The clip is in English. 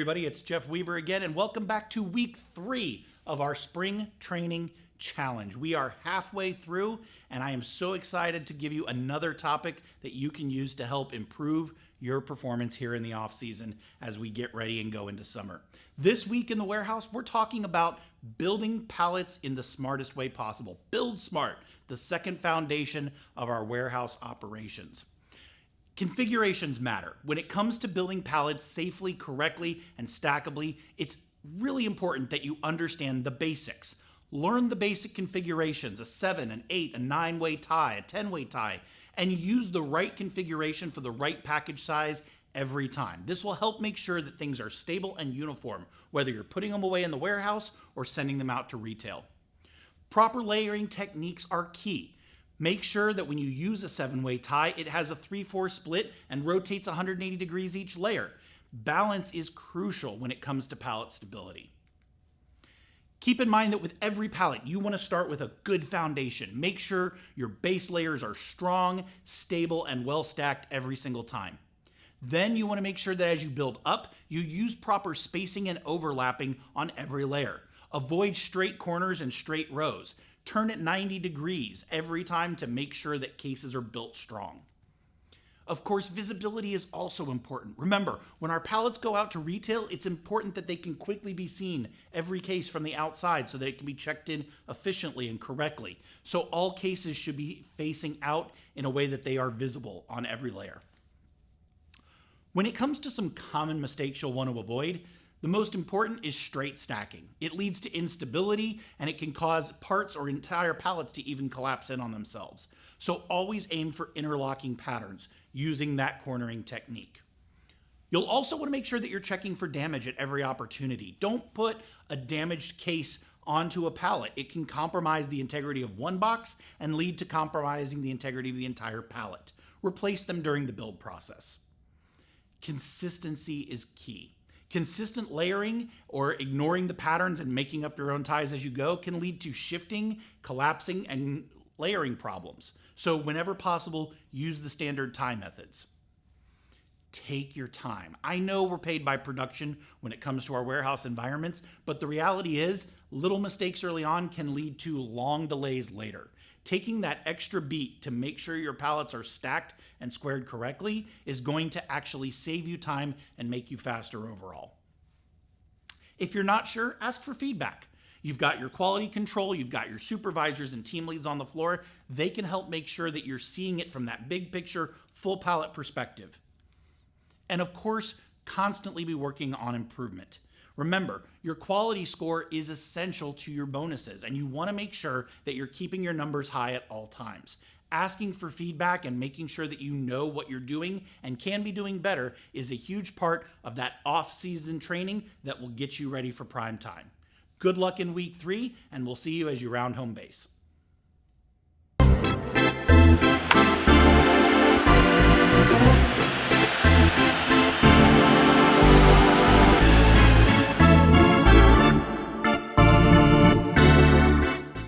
everybody. It's Jeff Weaver again, and welcome back to week 3 of our spring training challenge. We are halfway through, and I am so excited to give you another topic that you can use to help improve your performance here in the off season as we get ready and go into summer. This week in the warehouse, we're talking about building pallets in the smartest way possible. Build smart, the second foundation of our warehouse operations. Configurations matter. When it comes to building pallets safely, correctly, and stackably, it's really important that you understand the basics. Learn the basic configurations, a 7, an 8, a 9-way tie, a 10-way tie, and use the right configuration for the right package size every time. This will help make sure that things are stable and uniform, whether you're putting them away in the warehouse or sending them out to retail. Proper layering techniques are key. Make sure that when you use a 7-way tie, it has a 3/4 split and rotates 180 degrees each layer. Balance is crucial when it comes to pallet stability. Keep in mind that with every pallet, you want to start with a good foundation. Make sure your base layers are strong, stable, and well stacked every single time. Then you want to make sure that as you build up, you use proper spacing and overlapping on every layer. Avoid straight corners and straight rows. Turn it 90 degrees every time to make sure that cases are built strong. Of course, visibility is also important. Remember, when our pallets go out to retail, it's important that they can quickly be seen, every case from the outside, so that it can be checked in efficiently and correctly. So all cases should be facing out in a way that they are visible on every layer. When it comes to some common mistakes you'll want to avoid, the most important is straight stacking. It leads to instability, and it can cause parts or entire pallets to even collapse in on themselves. So always aim for interlocking patterns using that cornering technique. You'll also want to make sure that you're checking for damage at every opportunity. Don't put a damaged case onto a pallet. It can compromise the integrity of one box and lead to compromising the integrity of the entire pallet. Replace them during the build process. Consistency is key. Consistent layering or ignoring the patterns and making up your own ties as you go can lead to shifting, collapsing, and layering problems. So whenever possible, use the standard tie methods. Take your time. I know we're paid by production when it comes to our warehouse environments, but the reality is little mistakes early on can lead to long delays later. Taking that extra beat to make sure your pallets are stacked and squared correctly is going to actually save you time and make you faster overall. If you're not sure, ask for feedback. You've got your quality control, you've got your supervisors and team leads on the floor. They can help make sure that you're seeing it from that big picture, full pallet perspective. And of course, constantly be working on improvement. Remember, your quality score is essential to your bonuses, and you want to make sure that you're keeping your numbers high at all times. Asking for feedback and making sure that you know what you're doing and can be doing better is a huge part of that off-season training that will get you ready for prime time. Good luck in week 3, and we'll see you as you round home base.